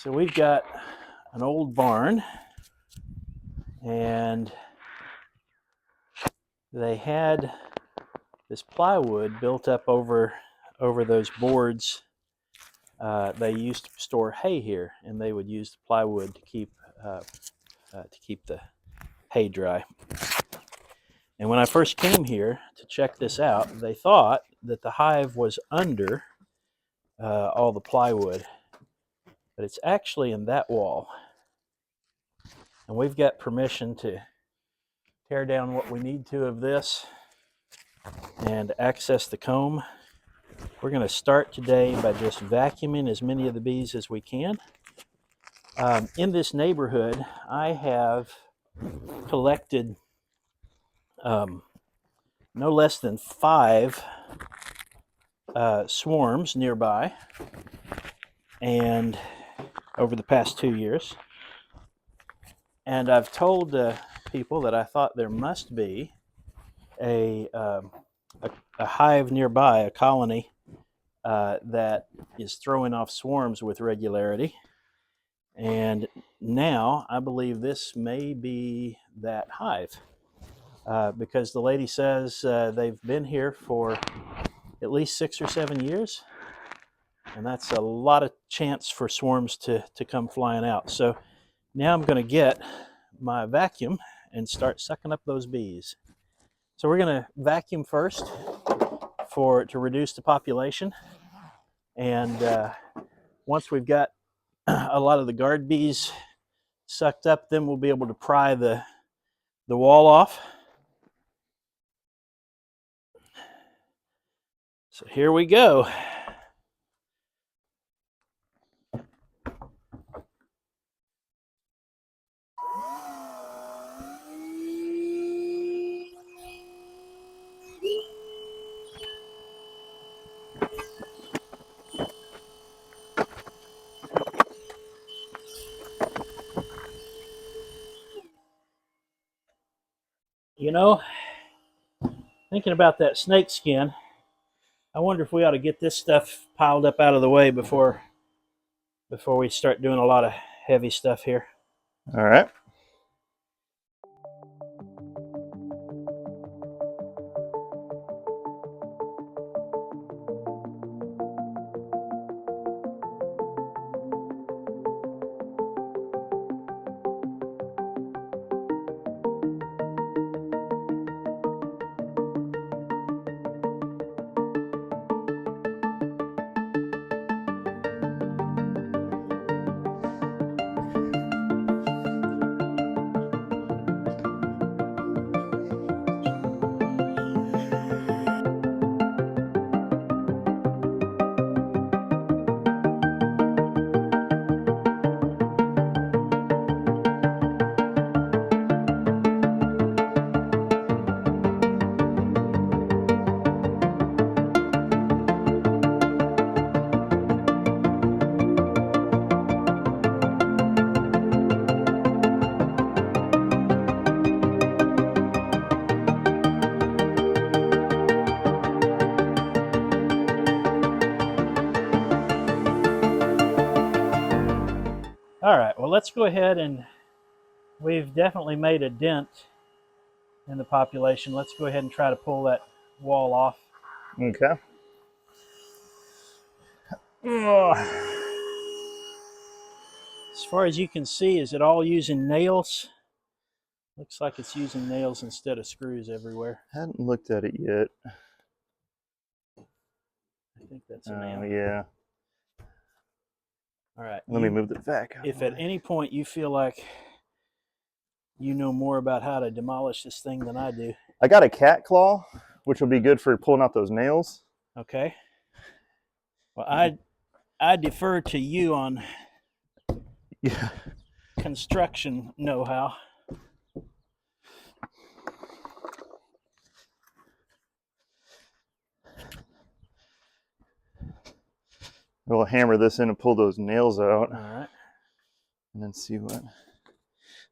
So we've got an old barn, and they had this plywood built up over those boards. They used to store hay here, and they would use the plywood to keep the hay dry. And when I first came here to check this out, they thought that the hive was under all the plywood, but it's actually in that wall. And we've got permission to tear down what we need to of this and access the comb. We're going to start today by just vacuuming as many of the bees as we can. In this neighborhood, I have collected no less than 5 swarms nearby, and over the past 2 years. And I've told people that I thought there must be a hive nearby, a colony that is throwing off swarms with regularity. And now I believe this may be that hive, because the lady says they've been here for at least 6 or 7 years, and that's a lot of chance for swarms to come flying out. So now I'm going to get my vacuum and start sucking up those bees. So we're going to vacuum first to reduce the population, and once we've got a lot of the guard bees sucked up, then we'll be able to pry the wall off. So here we go. You know, thinking about that snake skin, I wonder if we ought to get this stuff piled up out of the way before we start doing a lot of heavy stuff here. All right. All right, well, let's go ahead, and we've definitely made a dent in the population. Let's go ahead and try to pull that wall off. Okay. As far as you can see, is it all using nails? Looks like it's using nails instead of screws everywhere. Hadn't looked at it yet. I think that's a nail. Oh, yeah. All right. Let me move the vac. If at any point you feel like you know more about how to demolish this thing than I do. I got a cat claw, which will be good for pulling out those nails. Okay. Well, I defer to you on construction know-how. We'll hammer this in and pull those nails out. All right. And then see what...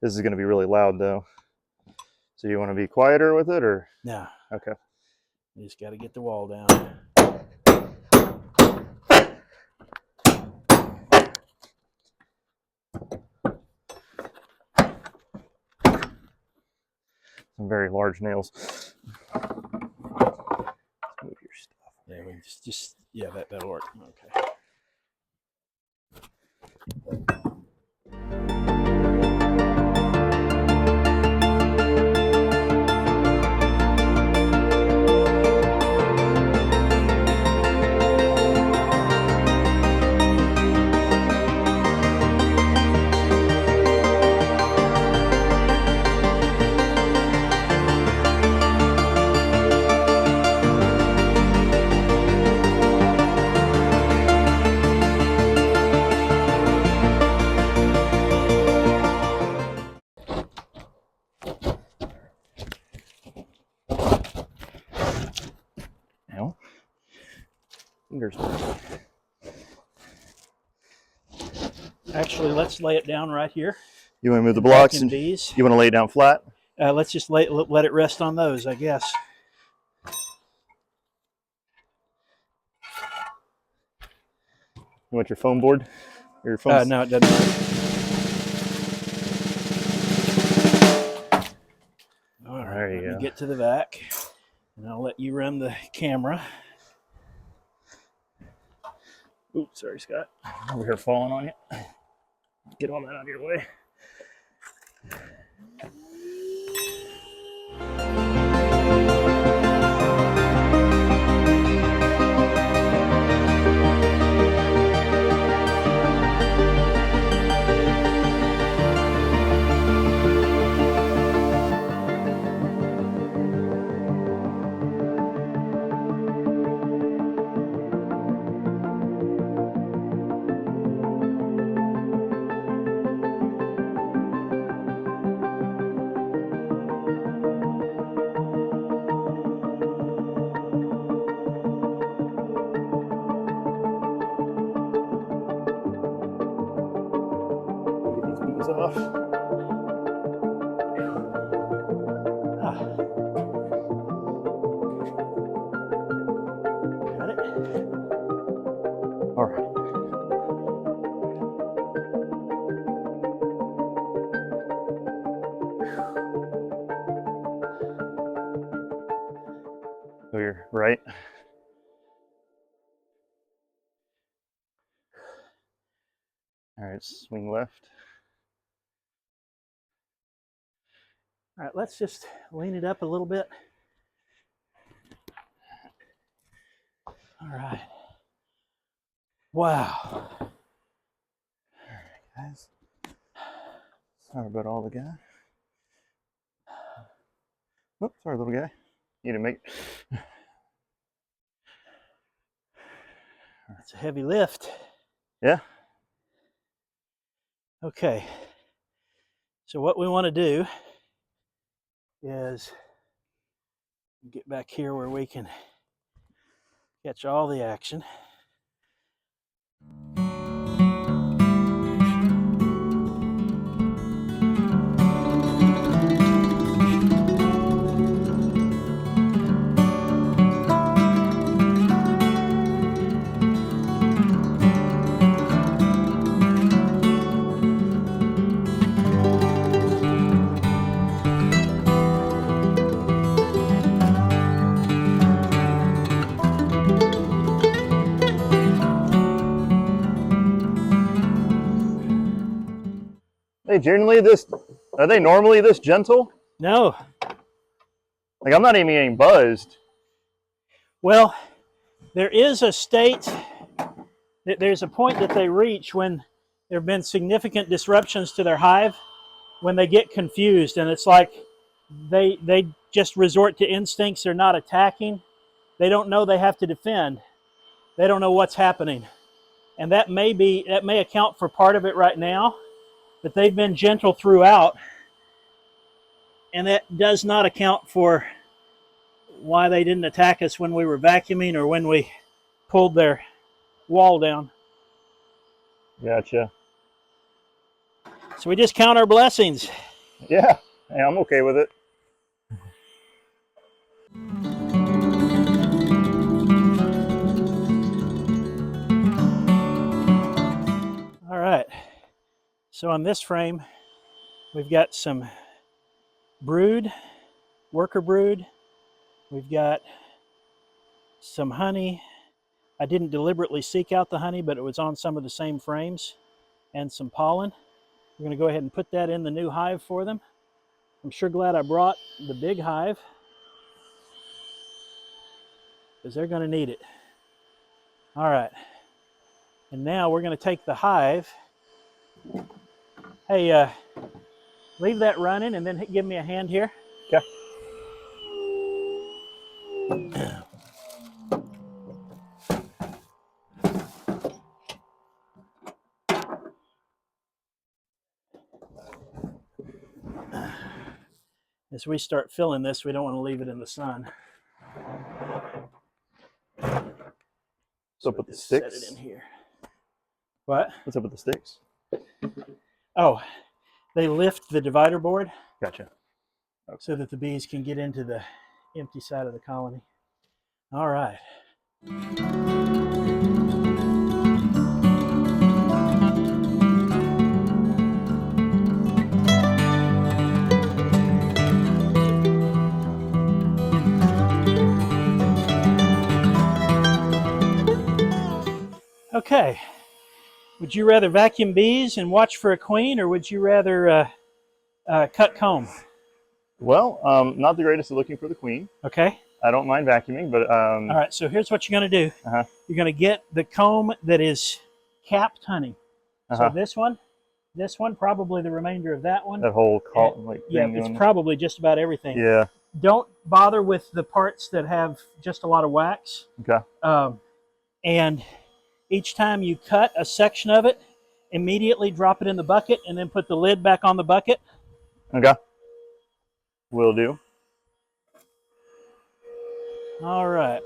This is going to be really loud, though. So you want to be quieter with it, or? No. Okay. You just got to get the wall down. Some very large nails. Let's move your stuff. Yeah, we just yeah, that'll work. Okay. Now, fingers. Actually, let's lay it down right here. You want to move the blocks and bees. you want to lay it down flat? Let's just let it rest on those, I guess. You want your foam board? Or your foam? No, it doesn't work. All right, There you let go. me get to the back, and I'll let you run the camera. Oops, sorry, Scott. Over here falling on you. Get all that out of your way. Off. Got it? All right. So you're right. All right, swing left. All right, let's just lean it up a little bit. All right. Wow. All right, guys. Sorry about all the guy. Oh, sorry, little guy. You need to make. It's a heavy lift. Yeah. Okay. So what we want to do is get back here where we can catch all the action. Are they normally this gentle? No. Like, I'm not even getting buzzed. Well, there is a state, there's a point that they reach when there have been significant disruptions to their hive, when they get confused, and it's like they just resort to instincts. They're not attacking. They don't know they have to defend. They don't know what's happening. And that may account for part of it right now, but they've been gentle throughout. And that does not account for why they didn't attack us when we were vacuuming or when we pulled their wall down. Gotcha. So we just count our blessings. Yeah, hey, I'm okay with it. All right. So on this frame, we've got some brood worker brood. We've got some honey. I didn't deliberately seek out the honey, but it was on some of the same frames, and some pollen. We're going to go ahead and put that in the new hive for them. I'm sure glad I brought the big hive, because they're going to need it. All right. And now we're going to take the hive. Hey, leave that running and then give me a hand here. Okay. As we start filling this, we don't want to leave it in the sun. What's up with the Just sticks? set it in here. What? What's up with the sticks? Oh, they lift the divider board. Gotcha. Okay. So that the bees can get into the empty side of the colony. All right. Okay. Would you rather vacuum bees and watch for a queen, or would you rather cut comb? Well, not the greatest at looking for the queen. Okay. I don't mind vacuuming, but all right. So here's what you're going to do. You're going to get the comb that is capped honey. So this one, probably the remainder of that one. That whole like yeah, it's probably just about everything. Yeah. Don't bother with the parts that have just a lot of wax. Okay. And each time you cut a section of it, immediately drop it in the bucket and then put the lid back on the bucket. Okay. Will do. All right.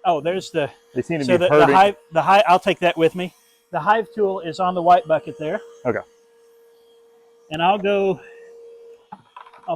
Oh, there's the. They seem to so be the hive. The hive. I'll take that with me. The hive tool is on the white bucket there. Okay. And I'll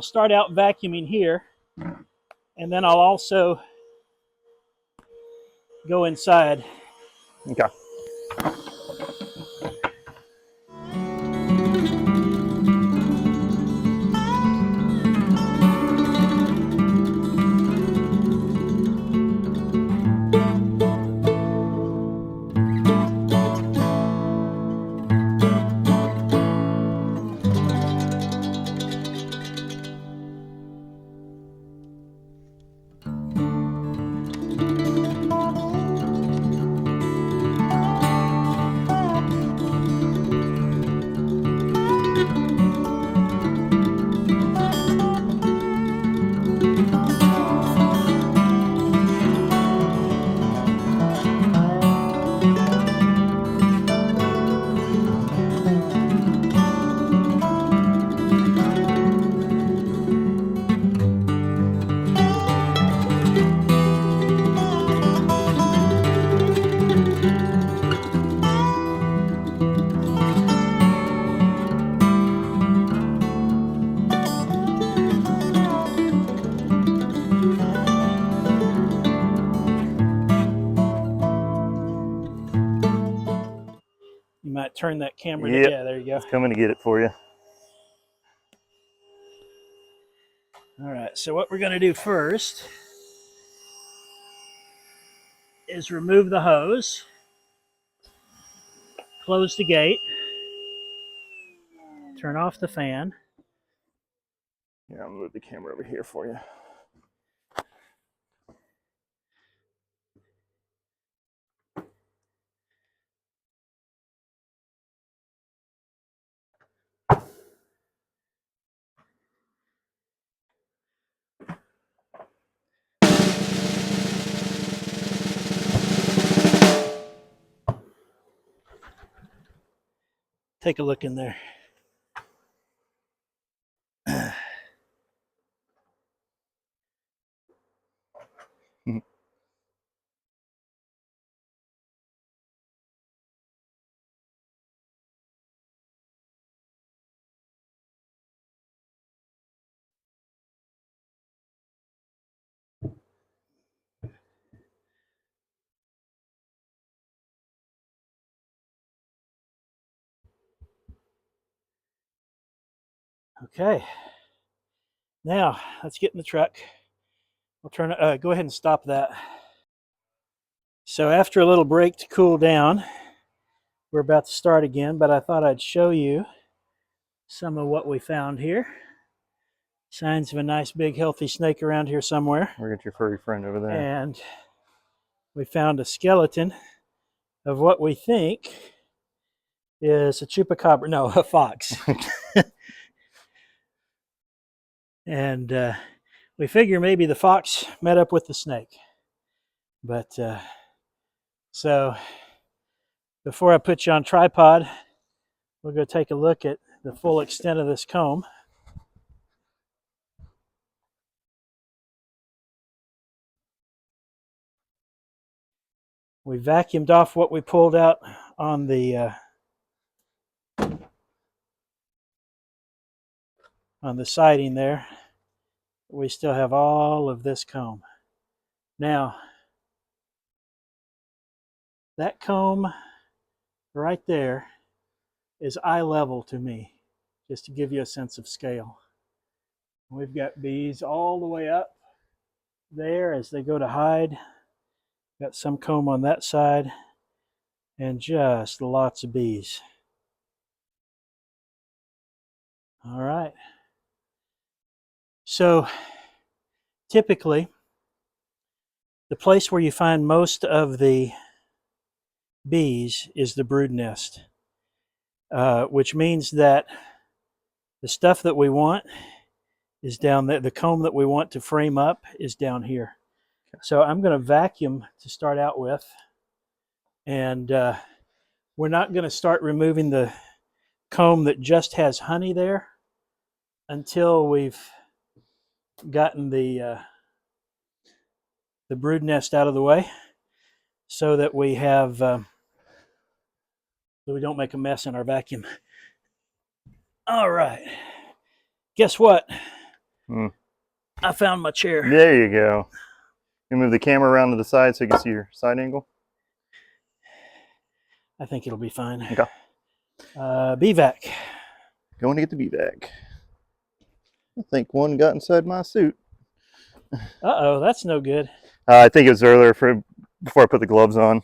start out vacuuming here, and then I'll also go inside. Okay. You might turn that camera. Yep. Yeah, there you go. It's coming to get it for you. All right. So what we're going to do first is remove the hose, close the gate, turn off the fan. Yeah, I'll move the camera over here for you. Take a look in there. Okay. Now, let's get in the truck. We'll turn it, go ahead and stop that. So after a little break to cool down, we're about to start again, but I thought I'd show you some of what we found here. Signs of a nice big healthy snake around here somewhere. We'll get your furry friend over there. And we found a skeleton of what we think is a chupacabra, no, a fox. And we figure maybe the fox met up with the snake. But so before I put you on tripod, we'll go take a look at the full extent of this comb. We vacuumed off what we pulled out on the siding there. We still have all of this comb. Now, that comb right there is eye level to me, just to give you a sense of scale. We've got bees all the way up there as they go to hide. Got some comb on that side and just lots of bees. All right. So typically, the place where you find most of the bees is the brood nest, which means that the stuff that we want is down there. The comb that we want to frame up is down here. So I'm going to vacuum to start out with, and we're not going to start removing the comb that just has honey there until we've gotten the brood nest out of the way, so that we have so we don't make a mess in our vacuum. All right, guess what? I found my chair. There you go. You move the camera around to the side so you can see your side angle. I think it'll be fine. Okay. Bee vac. Going to get the bee vac. I think one got inside my suit. Uh-oh, that's no good. I think it was earlier before I put the gloves on.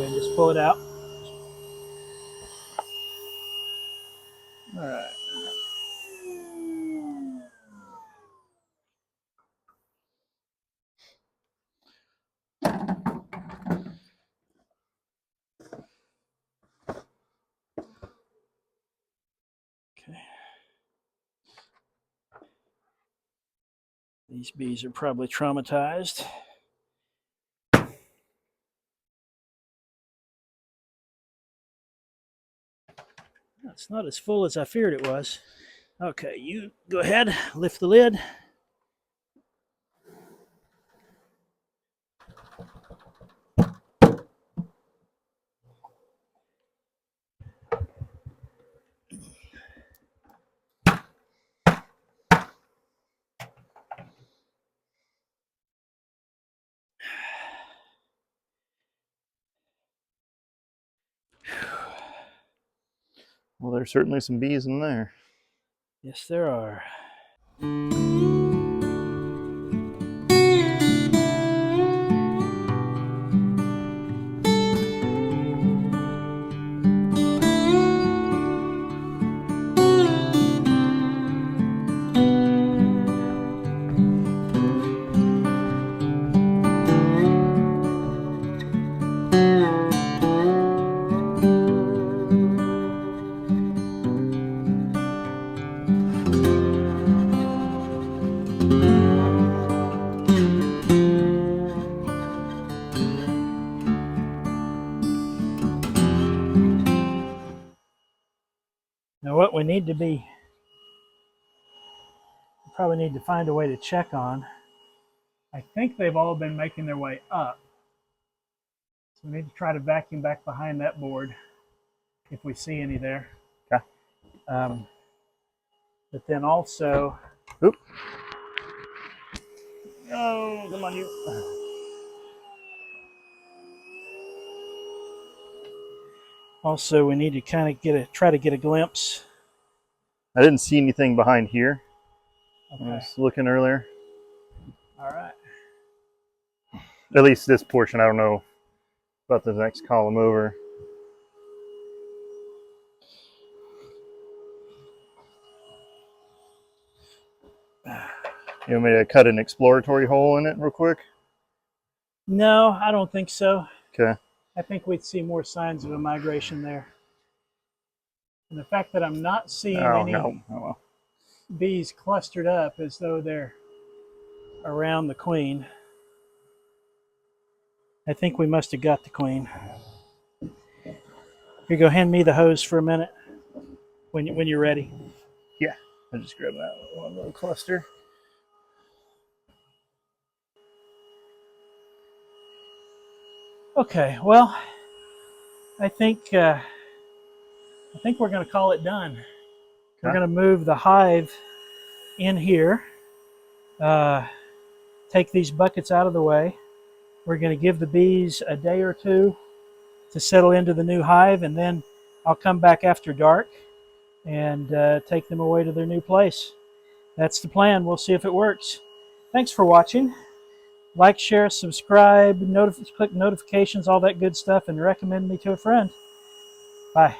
and just pull it out. All right. Okay. These bees are probably traumatized. It's not as full as I feared it was. Okay, you go ahead, lift the lid. Well, there's certainly some bees in there. Yes, there are. Now what we need to probably need to find a way to check on. I think they've all been making their way up. So we need to try to vacuum back behind that board if we see any there. Okay. But then also, Oop. Oh, come on, you. Also, we need to kind of try to get a glimpse. I didn't see anything behind here. Okay. I was looking earlier. All right. At least this portion. I don't know about the next column over. You want me to cut an exploratory hole in it real quick? No, I don't think so. Okay. I think we'd see more signs of a migration there. And the fact that I'm not seeing any bees clustered up as though they're around the queen, I think we must have got the queen. Here, go hand me the hose for a minute when you're ready. Yeah, I'll just grab that one little cluster. Okay, well, I think we're going to call it done. Okay. We're going to move the hive in here. Take these buckets out of the way. We're going to give the bees a day or two to settle into the new hive, and then I'll come back after dark and take them away to their new place. That's the plan. We'll see if it works. Thanks for watching. Like, share, subscribe, click notifications, all that good stuff, and recommend me to a friend. Bye.